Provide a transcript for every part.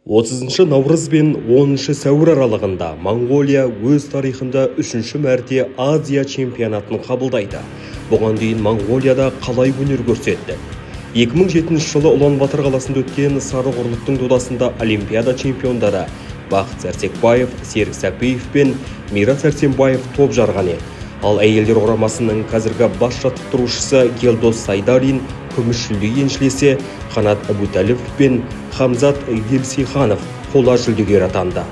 30 наурыз бен 10 сәуір аралығында Монғолия өз тарихында 3-ші мәрте Азия чемпионатын қабылдайды. Бұған дейін Монғолияда қалай өнер көрсетті. 2007 жылы Ұлан-Батыр қаласында өткен сары құрлықтың додасында Олимпиада чемпиондары Бақыт Сәрсекбаев, Серік Сәпиев пен Мират Сәрсенбаев топ жарған еді. Ал әйелдер құрамасының қазіргі бас жаттықтырушысы Гелдос Сайдарин, күміс жүлде еншілесе Қанат Әбутәліп пен Хамзат Гелсиханов қола жүлдегер атанды.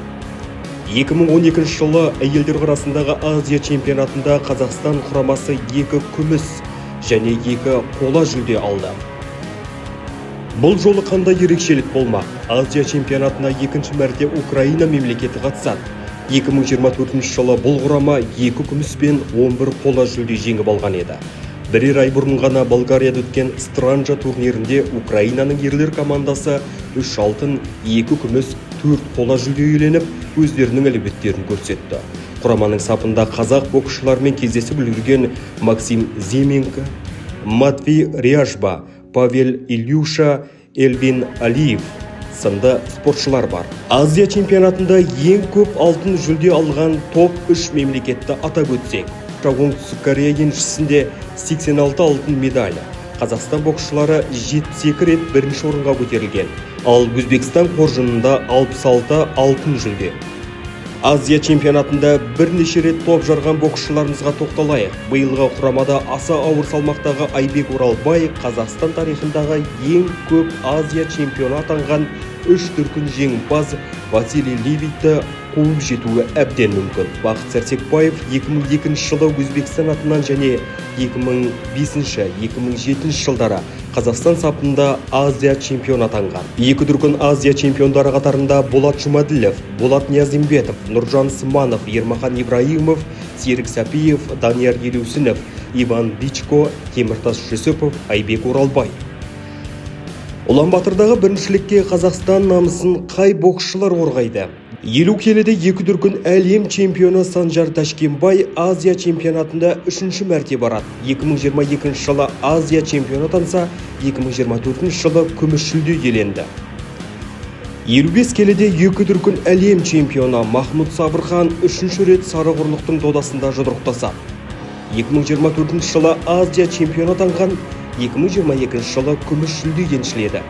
2012 жылы әйелдер арасындағы Азия чемпионатында Қазақстан құрамасы 2 күміс және 2 қола жүлде алды. Бұл жолы қандай ерекшелік болмақ? Азия чемпионатына 2-ші мәрте Украина мемлекеті қатысады. 2024 жылы бұл құрама 2 күміс пен 11 қола жүлде жеңіп алған еді. Бірер ай бұрын ғана Болгарияда өткен Странджа турнирінде Украинаның ерлер командасы 3 алтын, 2 күміс, 4 қола жүлде иеленіп, өздерінің әлеуеттерін көрсетті. Құраманың сапында қазақ боксшылармен кездесіп үлгерген Максим Зименко, Матвей Ряжба, Павел Илюша, Эльвин Алиев сынды спортшылар бар. Азия чемпионатында ең көп алтын жүлде алған топ 3 мемлекетті атап өтсек, Оңтүстік Корея еншісінде 86 алтын медалі. Қазақстан боксшылары 72 рет бірінші орынға көтерілген, ал Өзбекстан қоржынында 66 алтын жүлде. Азия чемпионатында бірнеше рет топ жарған боксшыларымызға тоқталайық. Биылғы құрамада аса ауыр салмақтағы Айбек Оралбай Қазақстан тарихындағы ең көп Азия чемпионы атанған 3 дүркін жеңімпаз Василий Левитті қуып жетуі әбден мүмкін. Бақыт Сәрсекбаев 2002 жылы Өзбекстан атынан және 2005-2007 жылдары Қазақстан сапында Азия чемпион атанған. 2 дүркін Азия чемпиондары қатарында Болат Жұмаділов, Болат Ниязымбетов, Нұржан Сыманов, Ермахан Ибраимов, Серік Сәпиев, Данияр Елеусінов, Иван Бичко, Теміртас Жүсіпов, Айбек Оралбай. Ұлан-Батырдағы біріншілікке Қазақстан намысын қай боксшылар қорғайды? 50 келіде 2 дүркін әлем чемпионы Санжар Ташкенбай Азия чемпионатында 3-ші мәрте барады. 2022 жылы Азия чемпионы атанса, 2024 жылы күміс жүлде иеленді. 55 келіде 2 дүркін әлем чемпионы Махмуд Сабырхан 3-ші рет сары құрлықтың додасында жұдырықтасады. 2024 жылы Азия чемпионы атанған, 2022 жылы күміс жүлде еншіледі.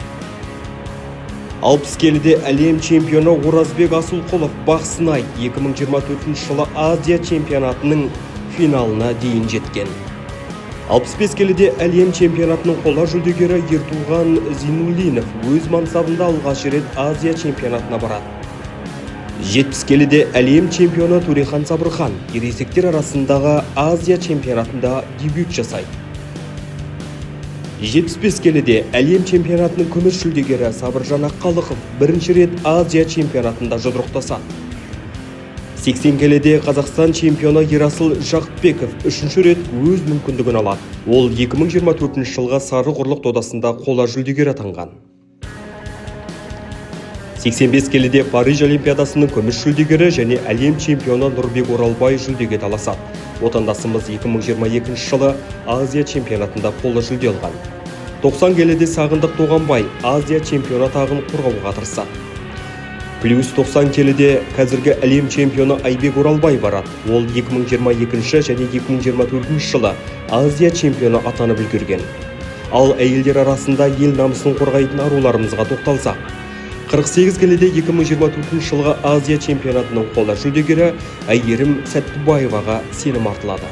60 келіде әлем чемпионы Оразбек Асылқұлов бақ сынайды 2024 жылы Азия чемпионатының финалына дейін жеткен. 65 келіде әлем чемпионатының қола жүлдегері Ертуған Зинуллинов өз мансабында алғаш рет Азия чемпионатына барады. 70 келіде әлем чемпионы Төрехан Сабырхан ересектер арасындағы Азия чемпионатында дебют жасайды. 75 келіде әлем чемпионатының күміс жүлдегері Сабыржан Аққалықов бірінші рет Азия чемпионатында жұдырықтасады. 80 келіде Қазақстан чемпионы Ерасыл Жақпеков 3-ші рет өз мүмкіндігін алады. Ол 2024 жылға сары құрлық додасында қола жүлдегер атанған. 85 келіде Париж олимпиадасының күміс жүлдегері және әлем чемпионы Нұрбек Оралбай жүлдеге таласады. Отандасымыз 2022 жылы Азия чемпионатында қола жүлде алған. 90 келіде Сағындық Тоғанбай Азия чемпионы тағын қорғауға тырысады. Плюс 90 келіде қазіргі әлем чемпионы Айбек Оралбай барады. Ол 2022 және 2024 жылы Азия чемпионы атанып үлгерген. Ал әйелдер арасында ел намысын қорғайтын аруларымызға тоқталсақ, 48 келіде 2024 жылғы Азия чемпионатының қола жүлдегері Әйгерім Сәттібаеваға сенім артылады.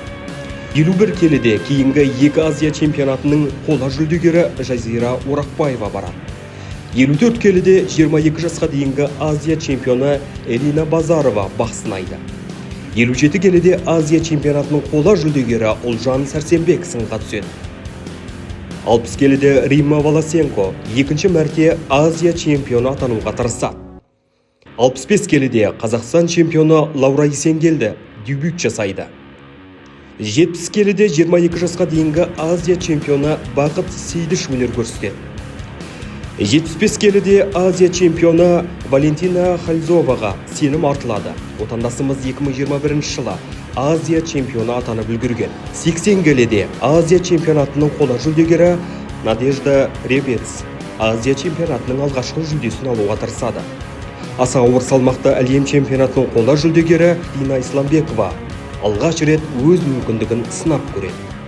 51 келіде кейінгі 2 Азия чемпионатының қола жүлдегері Жазира Орақбаева барады. 54 келіде 22 жасқа дейінгі Азия чемпионы Элина Базарова бақ сынайды. 57 келіде Азия чемпионатының қола жүлдегері Ұлжан Сәрсенбек сынға түседі. 60 келіде Римма Волосенко 2-ші мәрте Азия чемпионы атануға тырысады. 65 келіде Қазақстан чемпионы Лаура Есенгелді дебют жасайды. 70 келіде 22 жасқа дейінгі Азия чемпионы Бақыт Сейдіш өнер көрсетеді. 75 келіде Азия чемпионы Валентина Хальзоваға сенім артылады. Отандасымыз 2021 жылы Азия чемпионы атанып үлгерген. 80 келіде Азия чемпионатының қола жүлдегері Надежда Ребец Азия чемпионатының алғашқы жүлдесін алуға тырысады. Аса ауыр салмақта әлем чемпионатының қола жүлдегері Дина Исламбекова алғаш рет өз мүмкіндігін сынап көреді.